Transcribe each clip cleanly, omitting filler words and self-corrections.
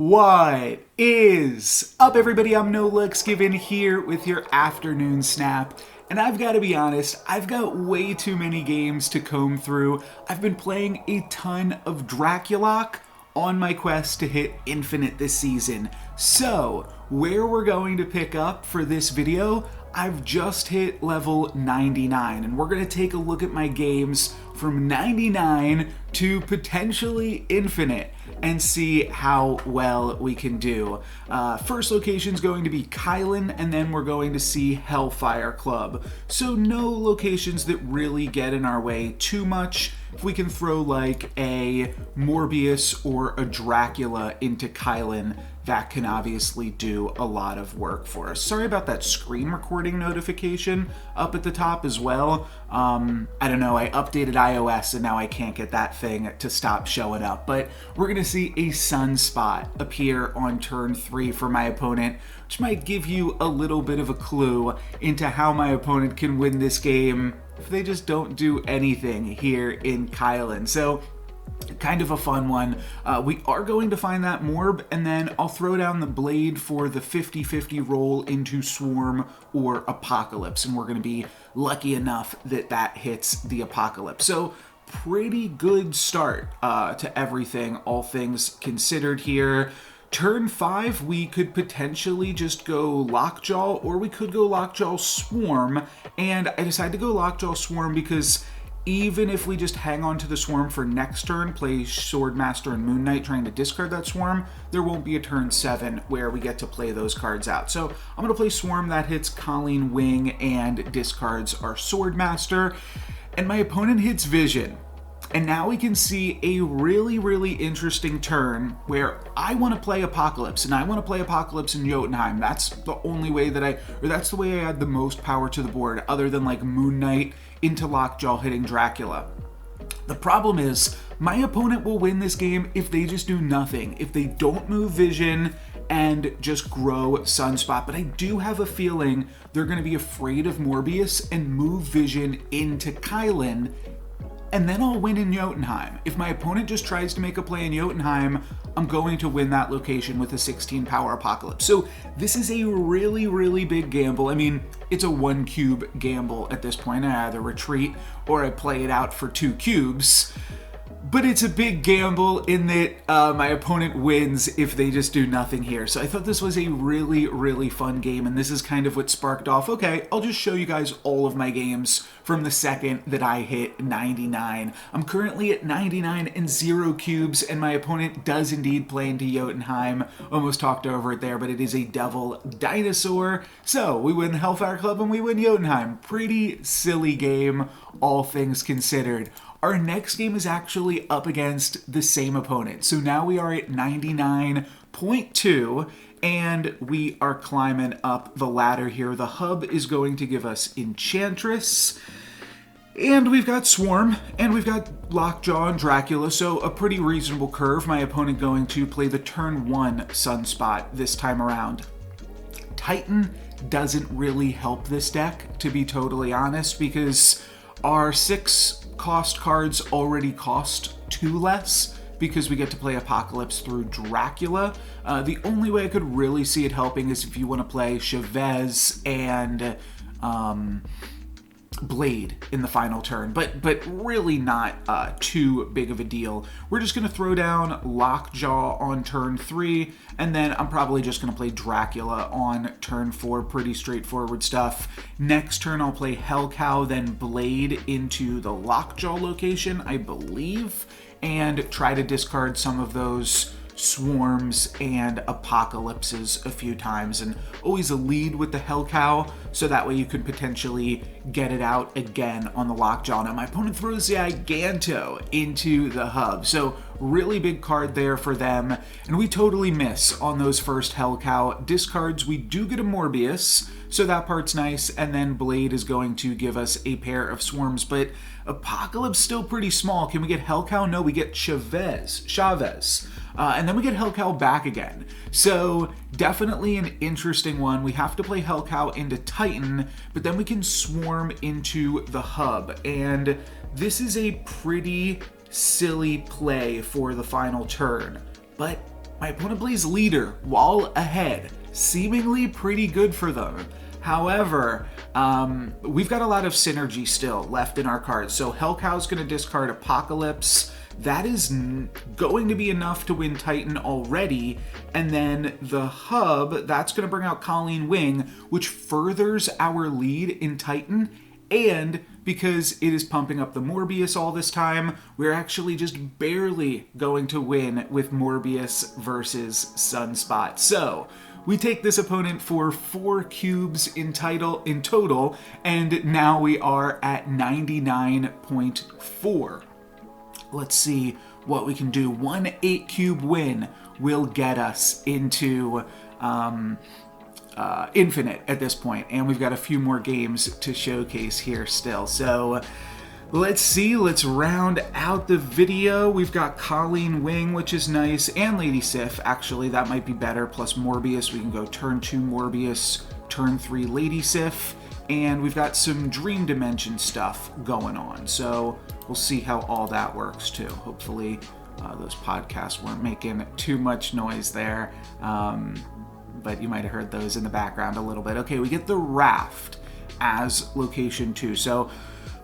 What is up, everybody? I'm NoLuxGiven here with your afternoon snap. And I've got to be honest, I've got way too many games to comb through. I've been playing a ton of Dracula on my quest to hit Infinite this season. So, where we're going to pick up for this video, I've just hit level 99, and we're going to take a look at my games from 99 to potentially Infinite and see how well we can do. First location is going to be Kylan, and then we're going to see Hellfire Club. So no locations that really get in our way too much. If we can throw like a Morbius or a Dracula into Kylan, that can obviously do a lot of work for us. Sorry about that screen recording notification up at the top as well. I don't know, I updated iOS and now I can't get that thing to stop showing up. But we're going to see a sunspot appear on turn 3 for my opponent, which might give you a little bit of a clue into how my opponent can win this game if they just don't do anything here in Kylan. So, kind of a fun one. We are going to find that Morb, and then I'll throw down the Blade for the 50-50 roll into Swarm or Apocalypse, and we're going to be lucky enough that that hits the Apocalypse. So, pretty good start to everything, all things considered here. Turn 5, we could potentially just go Lockjaw, or we could go Lockjaw Swarm, and I decided to go Lockjaw Swarm because even if we just hang on to the Swarm for next turn, play Swordmaster and Moon Knight trying to discard that Swarm, there won't be a turn 7 where we get to play those cards out. So I'm going to play Swarm, that hits Colleen Wing and discards our Swordmaster, and my opponent hits Vision. And now we can see a really interesting turn where I want to play Apocalypse, and I want to play Apocalypse in Jotunheim. That's the only way that that's the way I add the most power to the board, other than like Moon Knight into Lockjaw hitting Dracula. The problem is, my opponent will win this game if they just do nothing, if they don't move Vision and just grow Sunspot. But I do have a feeling they're going to be afraid of Morbius and move Vision into Kylan, and then I'll win in Jotunheim. If my opponent just tries to make a play in Jotunheim, I'm going to win that location with a 16 power Apocalypse. So this is a really big gamble. I mean, it's a 1 cube gamble at this point. I either retreat or I play it out for 2 cubes. But it's a big gamble in that my opponent wins if they just do nothing here. So I thought this was a really fun game, and this is kind of what sparked off, okay, I'll just show you guys all of my games from the second that I hit 99. I'm currently at 99 and 0 cubes, and my opponent does indeed play into Jotunheim. Almost talked over it there, but it is a Devil Dinosaur. So we win Hellfire Club and we win Jotunheim. Pretty silly game, all things considered. Our next game is actually up against the same opponent. So now we are at 99.2, and we are climbing up the ladder here. The hub is going to give us Enchantress, and we've got Swarm, and we've got Lockjaw and Dracula, so a pretty reasonable curve. My opponent going to play the turn 1 Sunspot this time around. Titan doesn't really help this deck, to be totally honest, because our 6 cost cards already cost 2 less because we get to play Apocalypse through Dracula. The only way I could really see it helping is if you want to play Chavez and Blade in the final turn, but really not too big of a deal. We're just going to throw down Lockjaw on turn 3, and then I'm probably just going to play Dracula on turn 4. Pretty straightforward stuff. Next turn I'll play Hellcow, then Blade into the Lockjaw location, I believe, and try to discard some of those Swarms and Apocalypses a few times, and always a lead with the Hellcow, so that way you could potentially get it out again on the Lockjaw. Now my opponent throws the Giganto into the hub, so really big card there for them, and we totally miss on those first Hellcow discards. We do get a Morbius, so that part's nice, and then Blade is going to give us a pair of Swarms, but Apocalypse still pretty small. Can we get Hellcow? No, we get Chavez. And then we get Hellcow back again. So definitely an interesting one. We have to play Hellcow into Titan, but then we can Swarm into the hub. And this is a pretty silly play for the final turn. But my opponent plays leader, wall ahead. Seemingly pretty good for them. However, we've got a lot of synergy still left in our cards. So Hellcow's going to discard Apocalypse. That is going to be enough to win Titan already. And then the hub, that's going to bring out Colleen Wing, which furthers our lead in Titan. And because it is pumping up the Morbius all this time, we're actually just barely going to win with Morbius versus Sunspot. So we take this opponent for 4 cubes in total, and now we are at 99.4. Let's see what we can do. 1 8-cube win will get us into infinite at this point, and we've got a few more games to showcase here still. So let's see, let's round out the video. We've got Colleen Wing, which is nice, and Lady Sif. Actually, that might be better, plus Morbius. We can go turn 2 Morbius, turn 3 Lady Sif, and we've got some Dream Dimension stuff going on. So we'll see how all that works too. Hopefully those podcasts weren't making too much noise there. But you might have heard those in the background a little bit. Okay, we get the Raft as location 2. So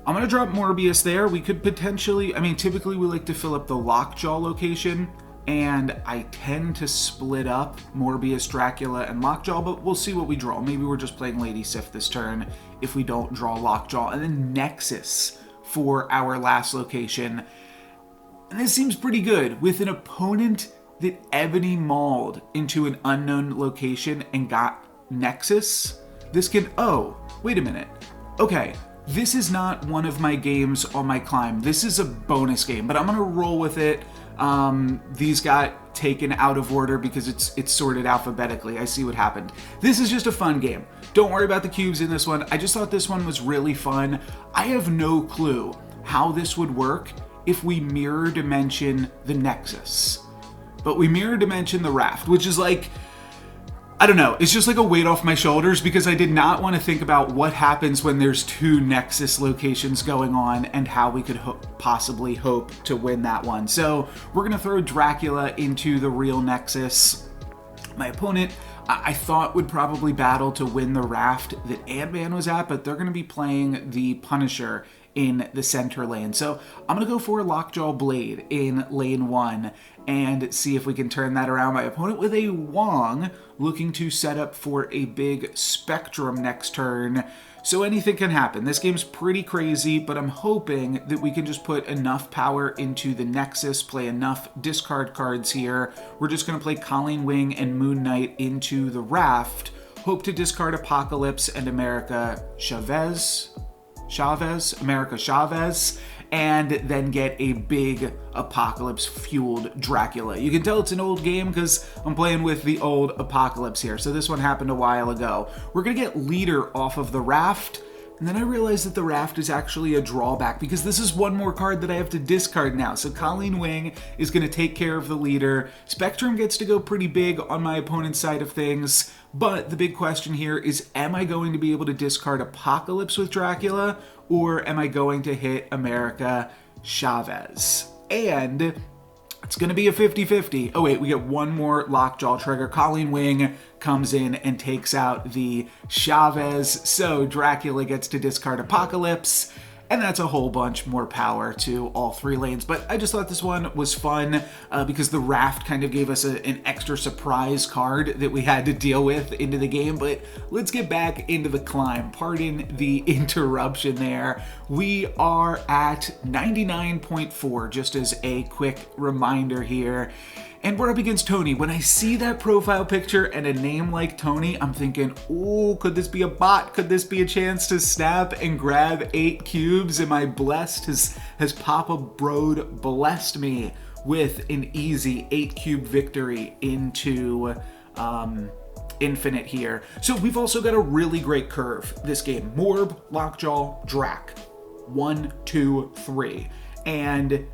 I'm going to drop Morbius there. We could potentially, typically we like to fill up the Lockjaw location, and I tend to split up Morbius, Dracula, and Lockjaw, but we'll see what we draw. Maybe we're just playing Lady Sif this turn if we don't draw Lockjaw. And then Nexus for our last location. And this seems pretty good with an opponent that Ebony mauled into an unknown location and got Nexus. This can, oh, wait a minute. Okay, this is not one of my games on my climb. This is a bonus game, but I'm gonna roll with it. These got taken out of order because it's sorted alphabetically. I see what happened. This is just a fun game. Don't worry about the cubes in this one. I just thought this one was really fun. I have no clue how this would work if we mirror dimension the Nexus. But we mirror dimension the Raft, which is like, I don't know, it's just like a weight off my shoulders because I did not want to think about what happens when there's 2 Nexus locations going on and how we could possibly hope to win that one. So we're going to throw Dracula into the real Nexus. My opponent, I thought would probably battle to win the Raft that Ant-Man was at, but they're going to be playing the Punisher in the center lane. So I'm going to go for Lockjaw Blade in lane 1 and see if we can turn that around. My opponent with a Wong looking to set up for a big Spectrum next turn. So anything can happen. This game's pretty crazy, but I'm hoping that we can just put enough power into the Nexus, play enough discard cards here. We're just going to play Colleen Wing and Moon Knight into the Raft. Hope to discard Apocalypse and Chavez, and then get a big Apocalypse-fueled Dracula. You can tell it's an old game because I'm playing with the old Apocalypse here. So this one happened a while ago. We're going to get Leader off of the Raft, and then I realized that the Raft is actually a drawback because this is one more card that I have to discard now. So Colleen Wing is going to take care of the Leader. Spectrum gets to go pretty big on my opponent's side of things, but the big question here is, am I going to be able to discard Apocalypse with Dracula, or am I going to hit Chavez? And it's going to be a 50-50. Oh wait, we get one more Lockjaw trigger. Colleen Wing comes in and takes out the Chavez, so Dracula gets to discard Apocalypse, and that's a whole bunch more power to all 3 lanes. But I just thought this one was fun because the Raft kind of gave us an extra surprise card that we had to deal with into the game. But let's get back into the climb. Pardon the interruption there. We are at 99.4, just as a quick reminder here. And we're up against Tony. When I see that profile picture and a name like Tony, I'm thinking, oh, could this be a bot? Could this be a chance to snap and grab 8 cubes? Am I blessed? Has Papa Brode blessed me with an easy 8-cube victory into Infinite here? So we've also got a really great curve this game. Morb, Lockjaw, Drac. 1, 2, 3. And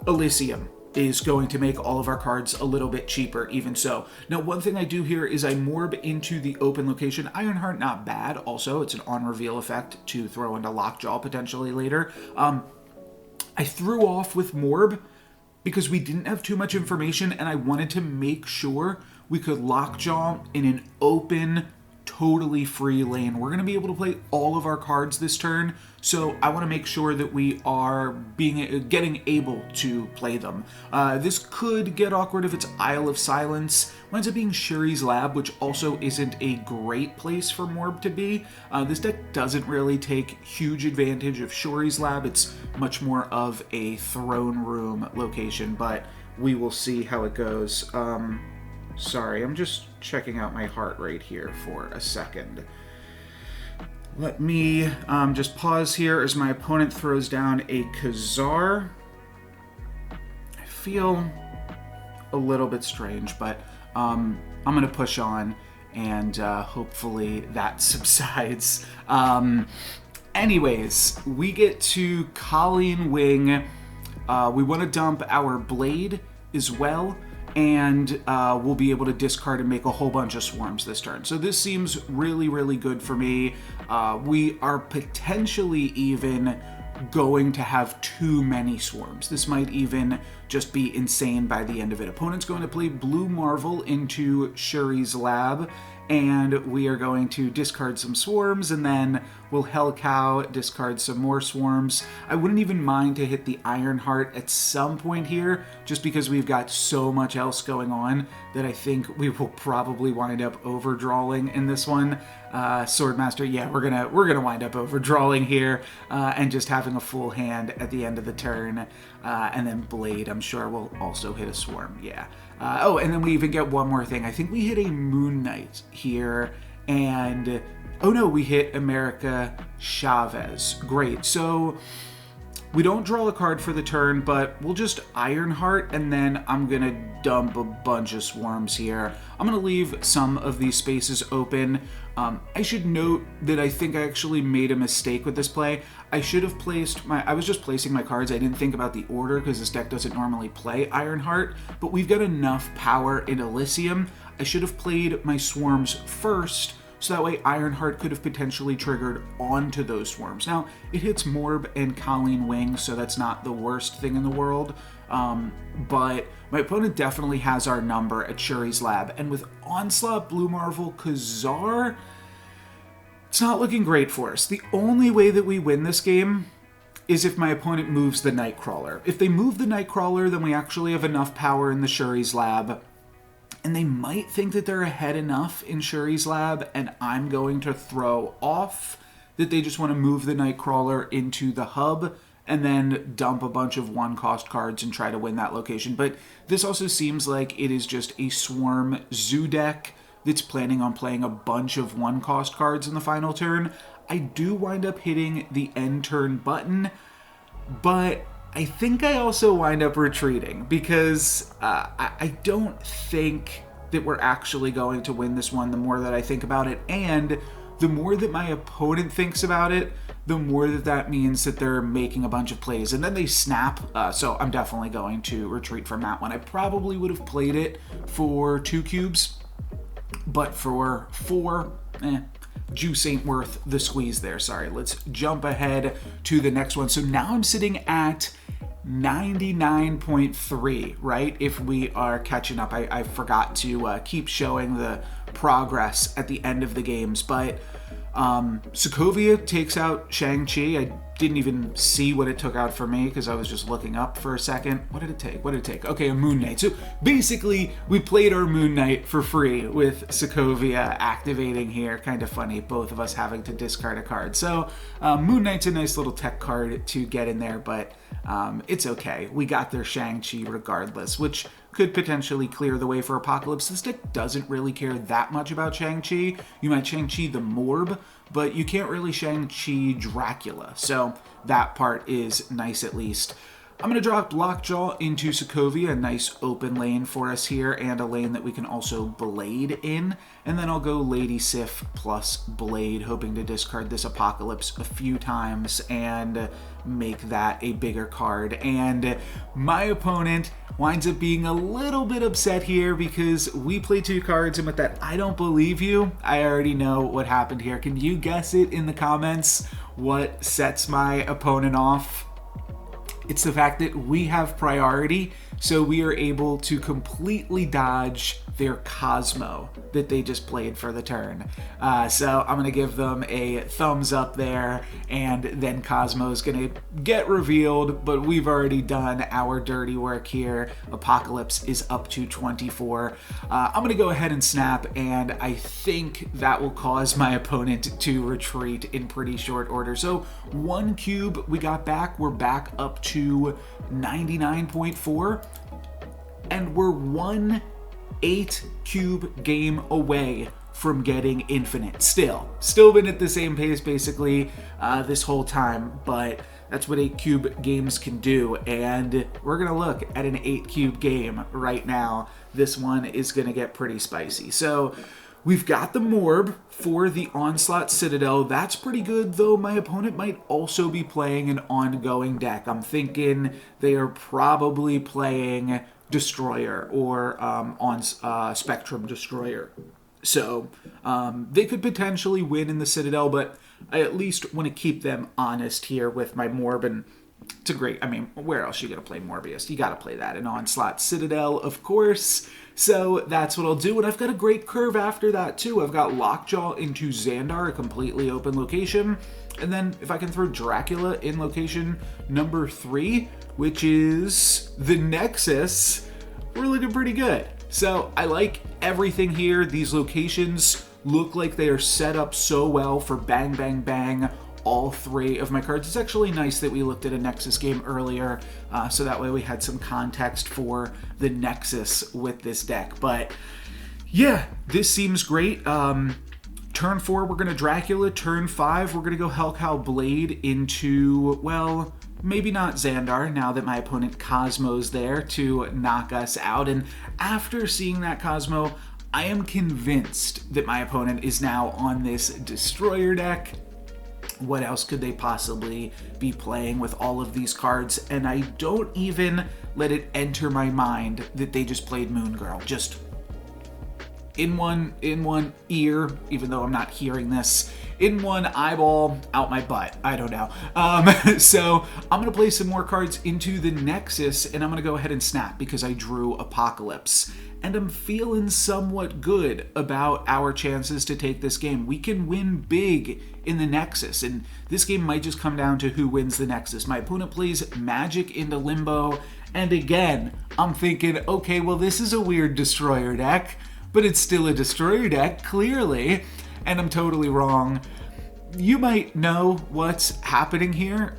Elysium is going to make all of our cards a little bit cheaper, even so. Now, one thing I do here is I Morb into the open location. Ironheart, not bad. Also, it's an on-reveal effect to throw into Lockjaw potentially later. I threw off with Morb because we didn't have too much information, and I wanted to make sure we could Lockjaw in an open, totally free lane. We're going to be able to play all of our cards this turn, so I want to make sure that we are getting able to play them. This could get awkward if it's Isle of Silence. Winds up being Shuri's Lab, which also isn't a great place for Morb to be. This deck doesn't really take huge advantage of Shuri's Lab. It's much more of a throne room location, but we will see how it goes. Sorry, I'm just checking out my heart rate here for a second. Let me just pause here as my opponent throws down a Khazar. I feel a little bit strange, but I'm going to push on, and hopefully that subsides. Anyways, we get to Colleen Wing. We want to dump our Blade as well, and we'll be able to discard and make a whole bunch of swarms this turn. So this seems really, really good for me. We are potentially even going to have too many swarms. This might even just be insane by the end of it. Opponent's going to play Blue Marvel into Shuri's Lab, and we are going to discard some swarms, and then we'll Hell Cow, discard some more swarms. I wouldn't even mind to hit the Ironheart at some point here, just because we've got so much else going on that I think we will probably wind up overdrawing in this one. Swordmaster, yeah, we're gonna wind up overdrawing here, and just having a full hand at the end of the turn. And then Blade, I'm sure, will also hit a swarm, yeah. Oh, and then we even get one more thing. I think we hit a Moon Knight here, and oh no, we hit America Chavez. Great. So we don't draw a card for the turn, but we'll just Ironheart, and then I'm going to dump a bunch of swarms here. I'm going to leave some of these spaces open. I should note that I think I actually made a mistake with this play. I should have I was just placing my cards. I didn't think about the order because this deck doesn't normally play Ironheart, but we've got enough power in Elysium. I should have played my swarms first, so that way Ironheart could have potentially triggered onto those swarms. Now, it hits Morb and Colleen Wing, so that's not the worst thing in the world, but my opponent definitely has our number at Shuri's Lab, and with Onslaught, Blue Marvel, Khazar, it's not looking great for us. The only way that we win this game is if my opponent moves the Nightcrawler. If they move the Nightcrawler, then we actually have enough power in the Shuri's Lab, and they might think that they're ahead enough in Shuri's Lab, and I'm going to throw off that they just want to move the Nightcrawler into the hub and then dump a bunch of one-cost cards and try to win that location. But this also seems like it is just a Swarm Zoo deck that's planning on playing a bunch of one-cost cards in the final turn. I do wind up hitting the end turn button, but I think I also wind up retreating because I don't think that we're actually going to win this one the more that I think about it, and the more that my opponent thinks about it, the more that means that they're making a bunch of plays, and then they snap, so I'm definitely going to retreat from that one. I probably would have played it for 2 cubes, but for 4, juice ain't worth the squeeze there. Sorry, let's jump ahead to the next one. So now I'm sitting at 99.3, right? If we are catching up, I forgot to keep showing the progress at the end of the games, but Sokovia takes out Shang-Chi. I didn't even see what it took out for me because I was just looking up for a second. What did it take? What did it take? Okay, a Moon Knight. So basically, we played our Moon Knight for free with Sokovia activating here. Kind of funny, both of us having to discard a card. So Moon Knight's a nice little tech card to get in there, but it's okay. We got their Shang-Chi regardless, which could potentially clear the way for Apocalypse. This deck doesn't really care that much about Shang-Chi. You might Shang-Chi the Morb, but you can't really Shang-Chi Dracula. So that part is nice at least. I'm going to drop Lockjaw into Sokovia, a nice open lane for us here, and a lane that we can also Blade in. And then I'll go Lady Sif plus Blade, hoping to discard this Apocalypse a few times and make that a bigger card. And my opponent winds up being a little bit upset here because we play 2 cards, and with that, I don't believe you. I already know what happened here. Can you guess it in the comments? What sets my opponent off? It's the fact that we have priority, so we are able to completely dodge their Cosmo that they just played for the turn. So I'm going to give them a thumbs up there, and then Cosmo is going to get revealed, but we've already done our dirty work here. Apocalypse is up to 24. I'm going to go ahead and snap, and I think that will cause my opponent to retreat in pretty short order. So 1 cube we got back. We're back up to 99.4, and we're 1 8-cube game away from getting infinite. Still been at the same pace basically this whole time, but that's what 8-cube games can do, and we're gonna look at an 8-cube game right now. This one is gonna get pretty spicy. So we've got the Morb for the Onslaught Citadel. That's pretty good, though my opponent might also be playing an ongoing deck. I'm thinking they are probably playing Destroyer or on Spectrum Destroyer. So they could potentially win in the Citadel, but I at least want to keep them honest here with my Morb. And it's a great, I mean, where else are you going to play Morbius? You got to play that in Onslaught Citadel, of course. So that's what I'll do. And I've got a great curve after that, too. I've got Lockjaw into Xandar, a completely open location. And then if I can throw Dracula in location number 3, which is the Nexus, we're looking pretty good. So I like everything here. These locations look like they are set up so well for bang, bang, bang, all 3 of my cards. It's actually nice that we looked at a Nexus game earlier, so that way we had some context for the Nexus with this deck. But yeah, this seems great. Turn 4, we're going to Dracula. Turn 5, we're going to go Hellcow Blade into, well, maybe not Xandar, now that my opponent Cosmo's there to knock us out. And after seeing that Cosmo, I am convinced that my opponent is now on this Destroyer deck. What else could they possibly be playing with all of these cards? And I don't even let it enter my mind that they just played Moon Girl. Just in one ear, even though I'm not hearing this, in one eyeball, out my butt. I don't know. So I'm going to play some more cards into the Nexus, and I'm going to go ahead and snap because I drew Apocalypse. And I'm feeling somewhat good about our chances to take this game. We can win big in the Nexus, and this game might just come down to who wins the Nexus. My opponent plays Magic into Limbo, and again, I'm thinking, okay, well, this is a weird Destroyer deck, but it's still a Destroyer deck, clearly, and I'm totally wrong. You might know what's happening here.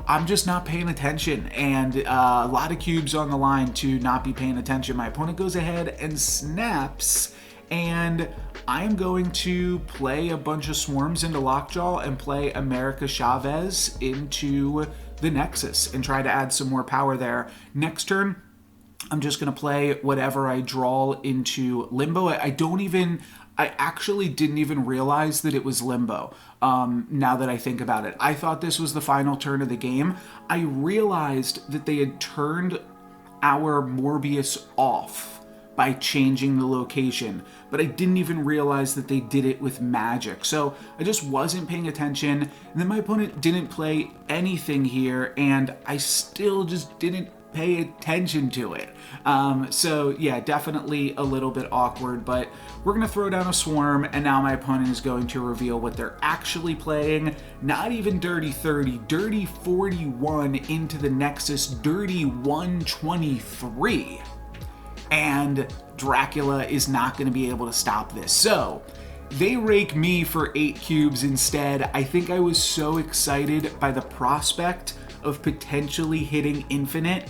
I'm just not paying attention, and a lot of cubes on the line to not be paying attention. My opponent goes ahead and snaps, and I'm going to play a bunch of Swarms into Lockjaw and play America Chavez into the Nexus and try to add some more power there. Next turn, I'm just going to play whatever I draw into Limbo. I actually didn't even realize that it was Limbo, now that I think about it. I thought this was the final turn of the game. I realized that they had turned our Morbius off by changing the location, but I didn't even realize that they did it with magic. So I just wasn't paying attention, and then my opponent didn't play anything here, and I still just didn't pay attention to it. So yeah, definitely a little bit awkward, but we're gonna throw down a Swarm, and now my opponent is going to reveal what they're actually playing. Not even Dirty 30, Dirty 41 into the Nexus, Dirty 123. And Dracula is not gonna be able to stop this. So they rake me for 8 cubes instead. I think I was so excited by the prospect of potentially hitting infinite,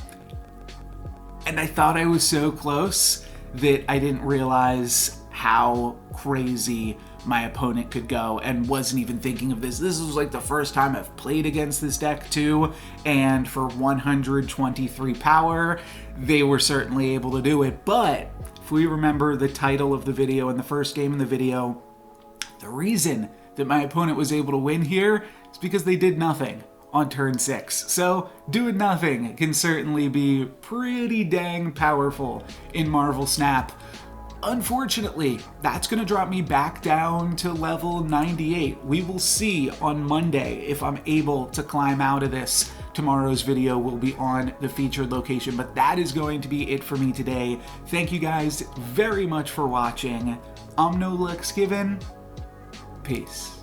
and I thought I was so close that I didn't realize how crazy my opponent could go and wasn't even thinking of this. This was like the first time I've played against this deck too, and for 123 power, they were certainly able to do it. But if we remember the title of the video and the first game in the video, the reason that my opponent was able to win here is because they did nothing on turn 6. So doing nothing can certainly be pretty dang powerful in Marvel Snap. Unfortunately, that's going to drop me back down to level 98. We will see on Monday if I'm able to climb out of this tomorrow's video will be on the featured location. But that is going to be it for me today. Thank you guys very much for watching. I'm No Lex Given. Peace.